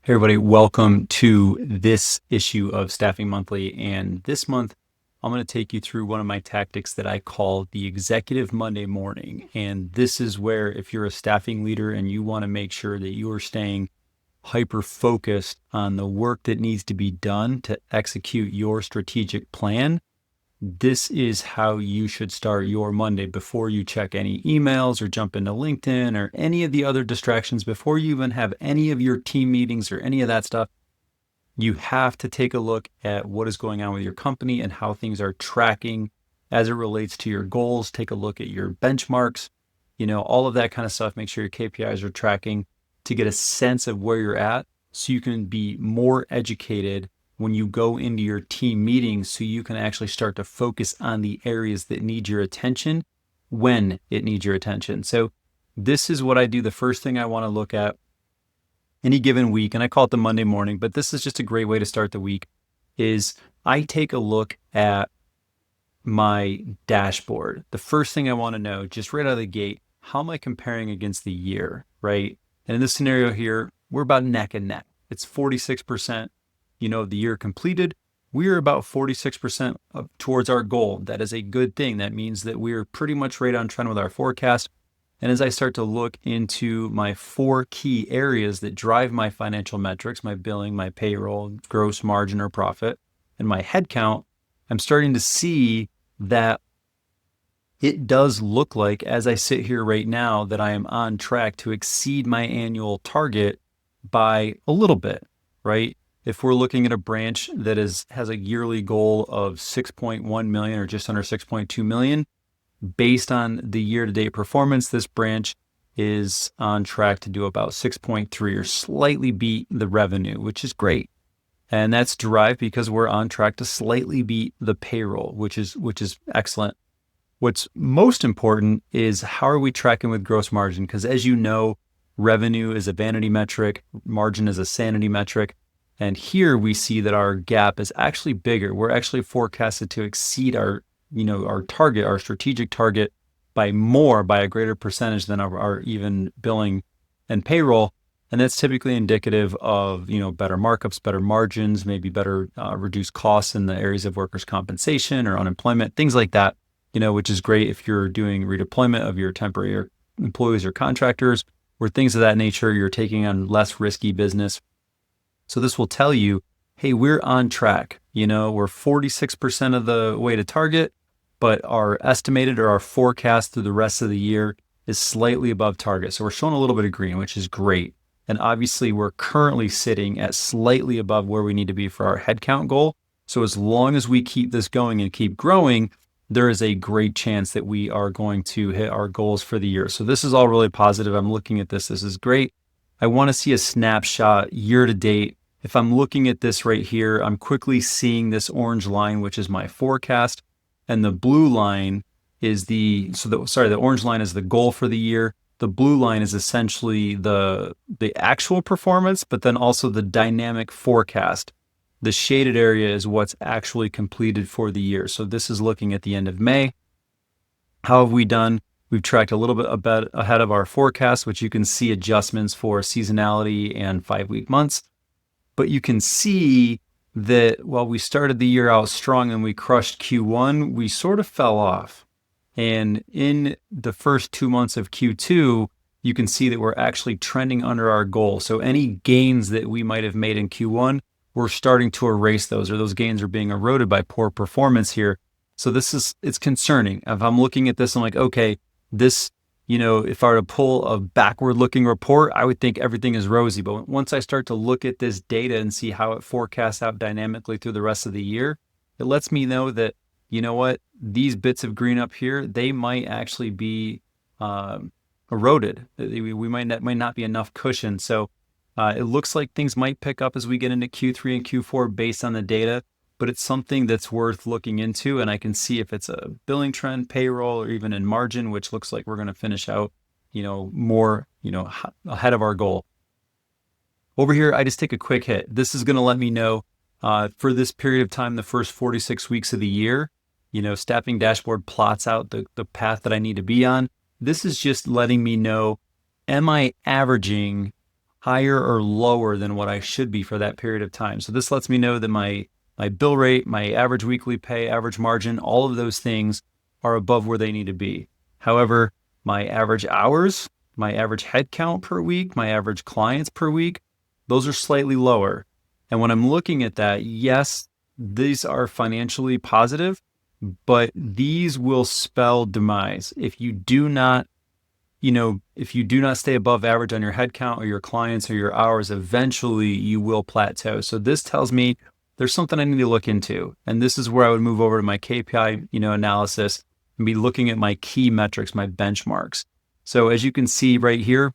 Hey everybody, welcome to this issue of Staffing Monthly. And this month, I'm going to take you through one of my tactics that I call the Executive Monday Morning. And this is where if you're a staffing leader and you want to make sure that you are staying hyper focused on the work that needs to be done to execute your strategic plan, this is how you should start your Monday before you check any emails or jump into LinkedIn or any of the other distractions, before you even have any of your team meetings or any of that stuff. You have to take a look at what is going on with your company and how things are tracking as it relates to your goals. Take a look at your benchmarks, all of that kind of stuff. Make sure your KPIs are tracking to get a sense of where you're at so you can be more educated when you go into your team meetings, so you can actually start to focus on the areas that need your attention when it needs your attention. So this is what I do. The first thing I want to look at any given week, and I call it the Monday morning, but this is just a great way to start the week, is I take a look at my dashboard. The first thing I want to know, just right out of the gate, how am I comparing against the year, right? And in this scenario here, we're about neck and neck. It's 46%. The year completed, we're about 46% towards our goal. That is a good thing. That means that we're pretty much right on trend with our forecast. And as I start to look into my 4 key areas that drive my financial metrics, my billing, my payroll, gross margin or profit, and my headcount, I'm starting to see that it does look like, as I sit here right now, that I am on track to exceed my annual target by a little bit, right? If we're looking at a branch that has a yearly goal of 6.1 million or just under 6.2 million, based on the year-to-date performance, this branch is on track to do about 6.3 or slightly beat the revenue, which is great. And that's derived because we're on track to slightly beat the payroll, which is excellent. What's most important is how are we tracking with gross margin? Because as you know, revenue is a vanity metric, margin is a sanity metric. And here we see that our gap is actually bigger. We're actually forecasted to exceed our target, our strategic target by a greater percentage than our even billing and payroll. And that's typically indicative of, better markups, better margins, maybe better reduced costs in the areas of workers' compensation or unemployment, things like that, which is great if you're doing redeployment of your temporary employees or contractors or things of that nature. You're taking on less risky business. So this will tell you, hey, we're on track. We're 46% of the way to target, but our estimated or our forecast through the rest of the year is slightly above target. So we're showing a little bit of green, which is great. And obviously we're currently sitting at slightly above where we need to be for our headcount goal. So as long as we keep this going and keep growing, there is a great chance that we are going to hit our goals for the year. So this is all really positive. I'm looking at this. This is great. I want to see a snapshot year to date. If I'm looking at this right here, I'm quickly seeing this orange line, which is my forecast. And the blue line is the orange line is the goal for the year. The blue line is essentially the actual performance, but then also the dynamic forecast. The shaded area is what's actually completed for the year. So this is looking at the end of May. How have we done? We've tracked a little bit ahead of our forecast, which you can see adjustments for seasonality and 5-week months. But you can see that while we started the year out strong and we crushed Q1, we sort of fell off. And in the first 2 months of Q2, you can see that we're actually trending under our goal. So any gains that we might have made in Q1, we're starting to erase those, or those gains are being eroded by poor performance here. So it's concerning. If I'm looking at this, I'm like, okay, this, if I were to pull a backward looking report, I would think everything is rosy. But once I start to look at this data and see how it forecasts out dynamically through the rest of the year, it lets me know that, these bits of green up here, they might actually be eroded. We might not be enough cushion. So it looks like things might pick up as we get into Q3 and Q4 based on the data. But it's something that's worth looking into. And I can see if it's a billing trend, payroll, or even in margin, which looks like we're going to finish out, more, ahead of our goal. Over here, I just take a quick hit. This is going to let me know for this period of time, the first 46 weeks of the year, Staffing Dashboard plots out the path that I need to be on. This is just letting me know, am I averaging higher or lower than what I should be for that period of time. So this lets me know that my bill rate, my average weekly pay, average margin, all of those things are above where they need to be. However, my average hours, my average headcount per week, my average clients per week, those are slightly lower. And when I'm looking at that, yes, these are financially positive, but these will spell demise. If you do not stay above average on your headcount or your clients or your hours, eventually you will plateau. So this tells me there's something I need to look into. And this is where I would move over to my KPI, analysis and be looking at my key metrics, my benchmarks. So as you can see right here,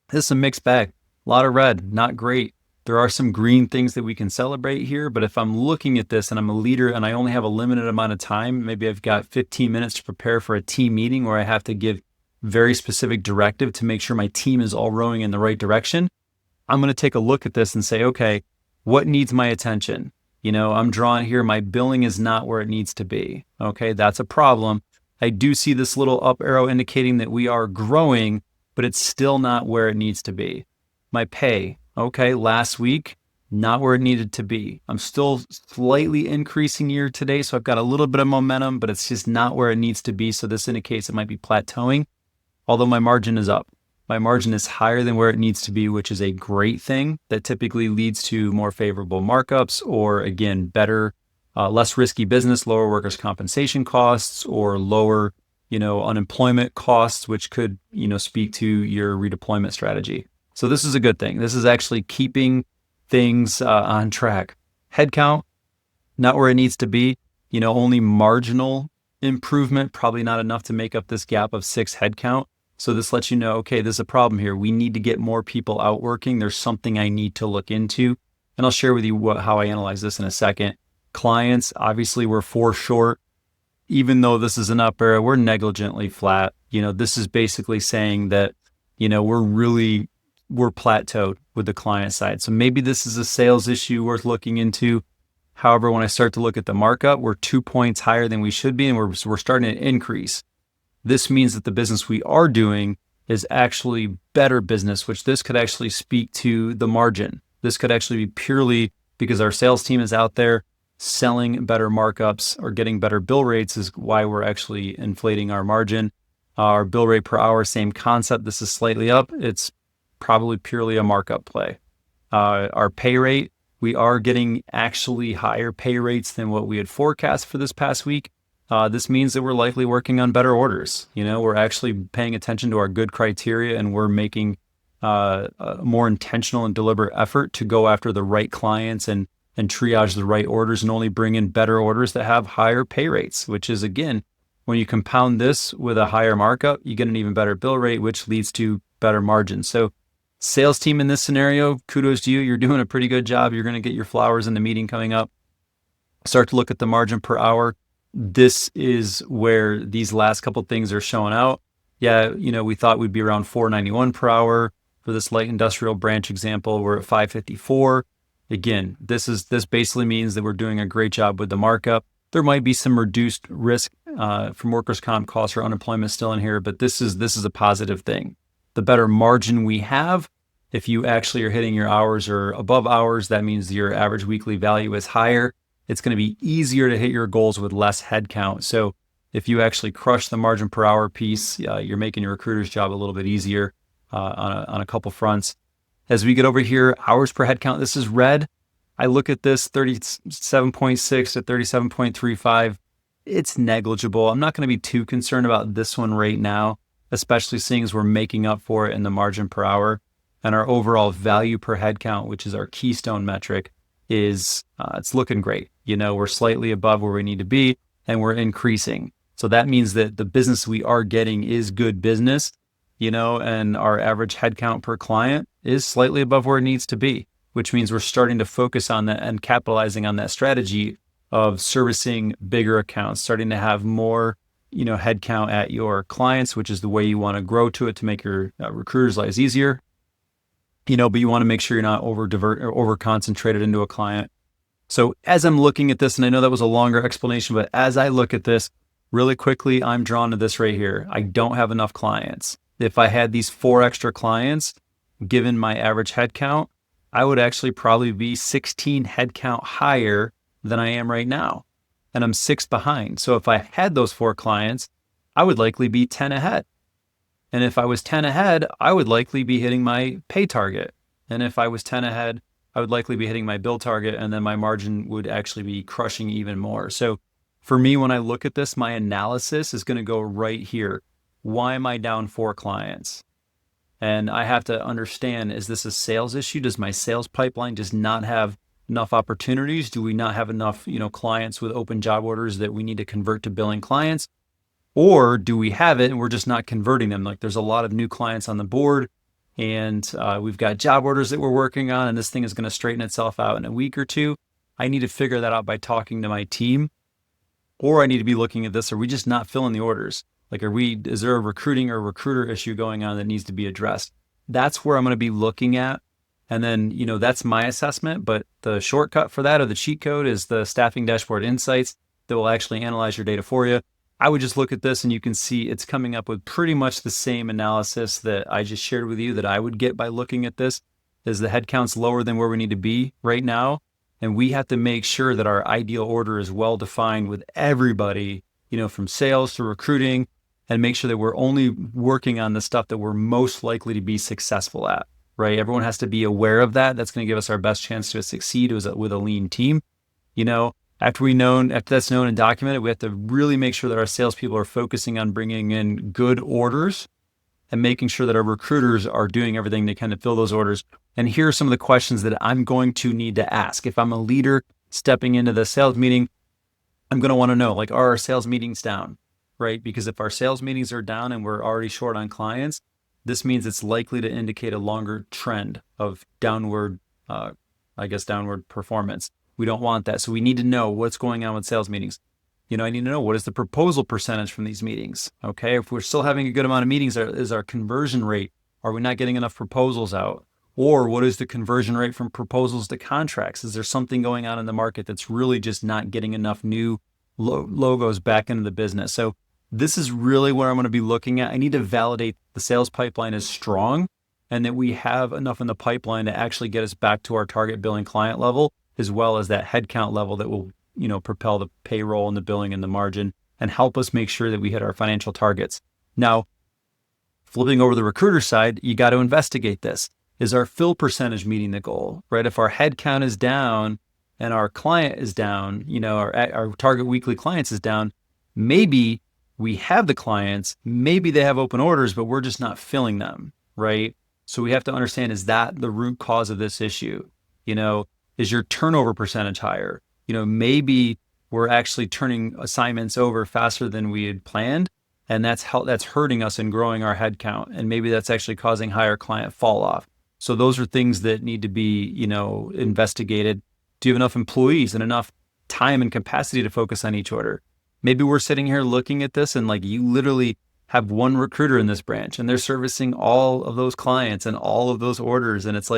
this is a mixed bag. A lot of red, not great. There are some green things that we can celebrate here, but if I'm looking at this and I'm a leader and I only have a limited amount of time, maybe I've got 15 minutes to prepare for a team meeting where I have to give very specific directive to make sure my team is all rowing in the right direction, I'm going to take a look at this and say, okay, what needs my attention? I'm drawing here, my billing is not where it needs to be. Okay, that's a problem. I do see this little up arrow indicating that we are growing, but it's still not where it needs to be. My pay, okay, last week, not where it needed to be. I'm still slightly increasing year to date, so I've got a little bit of momentum, but it's just not where it needs to be. So this indicates it might be plateauing, although my margin is up. My margin is higher than where it needs to be, which is a great thing that typically leads to more favorable markups or, again, better, less risky business, lower workers' compensation costs or lower, unemployment costs, which could, speak to your redeployment strategy. So this is a good thing. This is actually keeping things on track. Headcount, not where it needs to be, only marginal improvement, probably not enough to make up this gap of 6 headcount. So this lets you know, okay, there's a problem here. We need to get more people out working. There's something I need to look into. And I'll share with you how I analyze this in a second. Clients, obviously we're 4 short. Even though this is an up arrow, we're negligently flat. This is basically saying that, we're plateaued with the client side. So maybe this is a sales issue worth looking into. However, when I start to look at the markup, we're 2 points higher than we should be, and we're starting to increase. This means that the business we are doing is actually better business, which this could actually speak to the margin. This could actually be purely because our sales team is out there selling better markups or getting better bill rates is why we're actually inflating our margin. Our bill rate per hour, same concept. This is slightly up. It's probably purely a markup play. Our pay rate, we are getting actually higher pay rates than what we had forecast for this past week. This means that we're likely working on better orders. We're actually paying attention to our good criteria and we're making a more intentional and deliberate effort to go after the right clients and triage the right orders and only bring in better orders that have higher pay rates, which is, again, when you compound this with a higher markup, you get an even better bill rate, which leads to better margins. So sales team in this scenario, kudos to you. You're doing a pretty good job. You're going to get your flowers in the meeting coming up. Start to look at the margin per hour. This is where these last couple things are showing out. Yeah, we thought we'd be around $4.91 per hour for this light industrial branch example. We're at $5.54. Again, this basically means that we're doing a great job with the markup. There might be some reduced risk from workers' comp costs or unemployment still in here, but this is a positive thing. The better margin we have, if you actually are hitting your hours or above hours, that means your average weekly value is higher. It's going to be easier to hit your goals with less headcount. So if you actually crush the margin per hour piece, you're making your recruiter's job a little bit easier on a couple fronts. As we get over here, hours per headcount, this is red. I look at this 37.6 to 37.35. It's negligible. I'm not going to be too concerned about this one right now, especially seeing as we're making up for it in the margin per hour. And our overall value per headcount, which is our keystone metric, is it's looking great. We're slightly above where we need to be and we're increasing. So that means that the business we are getting is good business, and our average headcount per client is slightly above where it needs to be, which means we're starting to focus on that and capitalizing on that strategy of servicing bigger accounts, starting to have more, headcount at your clients, which is the way you want to grow to it to make your recruiters' lives easier. But you want to make sure you're not over concentrated into a client. So as I'm looking at this, and I know that was a longer explanation, but as I look at this really quickly, I'm drawn to this right here. I don't have enough clients. If I had these 4 extra clients, given my average headcount, I would actually probably be 16 headcount higher than I am right now. And I'm 6 behind. So if I had those 4 clients, I would likely be 10 ahead. And if I was 10 ahead, I would likely be hitting my pay target. And if I was 10 ahead, I would likely be hitting my bill target, and then my margin would actually be crushing even more. So for me, when I look at this, my analysis is going to go right here. Why am I down 4 clients? And I have to understand, is this a sales issue? Does my sales pipeline just not have enough opportunities? Do we not have enough, clients with open job orders that we need to convert to billing clients? Or do we have it and we're just not converting them? Like there's a lot of new clients on the board, and we've got job orders that we're working on, and this thing is going to straighten itself out in a week or two. I need to figure that out by talking to my team, or I need to be looking at this. Are we just not filling the orders? Like, is there a recruiting or recruiter issue going on that needs to be addressed? That's where I'm going to be looking at. And then, that's my assessment, but the shortcut for that, or the cheat code, is the Staffing Dashboard Insights that will actually analyze your data for you. I would just look at this and you can see it's coming up with pretty much the same analysis that I just shared with you that I would get by looking at this. Is the headcount's lower than where we need to be right now. And we have to make sure that our ideal order is well defined with everybody, from sales to recruiting, and make sure that we're only working on the stuff that we're most likely to be successful at, right? Everyone has to be aware of that. That's going to give us our best chance to succeed with a lean team. After that's known and documented, we have to really make sure that our salespeople are focusing on bringing in good orders and making sure that our recruiters are doing everything they can to fill those orders. And here are some of the questions that I'm going to need to ask. If I'm a leader stepping into the sales meeting, I'm going to want to know, are our sales meetings down, right? Because if our sales meetings are down and we're already short on clients, this means it's likely to indicate a longer trend of downward performance. We don't want that. So we need to know what's going on with sales meetings. I need to know, what is the proposal percentage from these meetings? Okay. If we're still having a good amount of meetings, is our conversion rate? Are we not getting enough proposals out? Or what is the conversion rate from proposals to contracts? Is there something going on in the market that's really just not getting enough new logos back into the business? So this is really what I'm going to be looking at. I need to validate the sales pipeline is strong and that we have enough in the pipeline to actually get us back to our target billing client level, as well as that headcount level that will, propel the payroll and the billing and the margin and help us make sure that we hit our financial targets. Now, flipping over the recruiter side, you got to investigate this. Is our fill percentage meeting the goal, right? If our headcount is down and our client is down, our target weekly clients is down, maybe we have the clients, maybe they have open orders, but we're just not filling them, right? So we have to understand, is that the root cause of this issue? Is your turnover percentage higher? Maybe we're actually turning assignments over faster than we had planned, and that's hurting us in growing our headcount. And maybe that's actually causing higher client fall off. So those are things that need to be, investigated. Do you have enough employees and enough time and capacity to focus on each order? Maybe we're sitting here looking at this and you literally have one recruiter in this branch and they're servicing all of those clients and all of those orders. And it's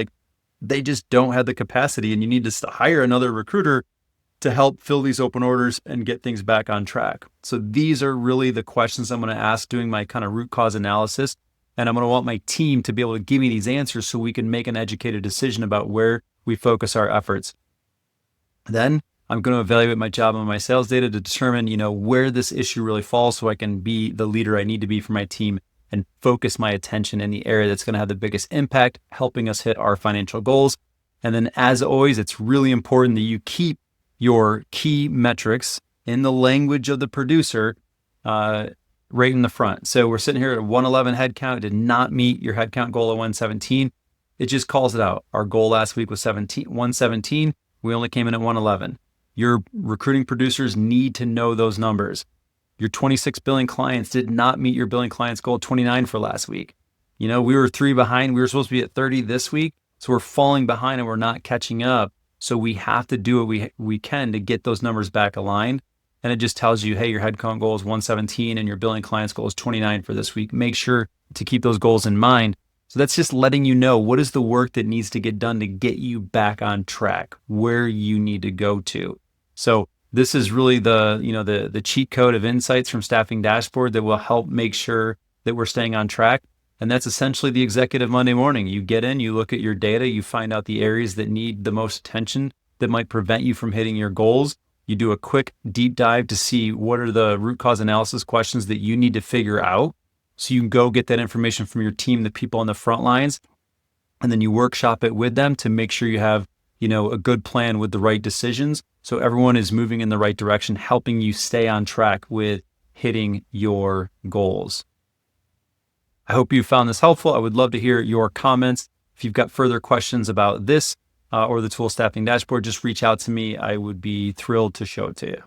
they just don't have the capacity, and you need to hire another recruiter to help fill these open orders and get things back on track. So these are really the questions I'm going to ask doing my kind of root cause analysis. And I'm going to want my team to be able to give me these answers so we can make an educated decision about where we focus our efforts. Then I'm going to evaluate my job and my sales data to determine, where this issue really falls so I can be the leader I need to be for my team and focus my attention in the area that's going to have the biggest impact, helping us hit our financial goals. And then, as always, it's really important that you keep your key metrics in the language of the producer right in the front. So we're sitting here at 111 headcount. It did not meet your headcount goal of 117. It just calls it out. Our goal last week was 117. We only came in at 111. Your recruiting producers need to know those numbers. Your 26 billing clients did not meet your billing clients goal 29 for last week. We were 3 behind. We were supposed to be at 30 this week. So we're falling behind and we're not catching up. So we have to do what we can to get those numbers back aligned. And it just tells you, hey, your headcount goal is 117 and your billing clients goal is 29 for this week. Make sure to keep those goals in mind. So that's just letting you know what is the work that needs to get done to get you back on track, where you need to go to. So this is really the cheat code of insights from Staffing Dashboard that will help make sure that we're staying on track. And that's essentially the executive Monday morning. You get in, you look at your data, you find out the areas that need the most attention that might prevent you from hitting your goals. You do a quick deep dive to see what are the root cause analysis questions that you need to figure out. So you can go get that information from your team, the people on the front lines, and then you workshop it with them to make sure you have, a good plan with the right decisions. So everyone is moving in the right direction, helping you stay on track with hitting your goals. I hope you found this helpful. I would love to hear your comments. If you've got further questions about this or the tool staffing dashboard, just reach out to me. I would be thrilled to show it to you.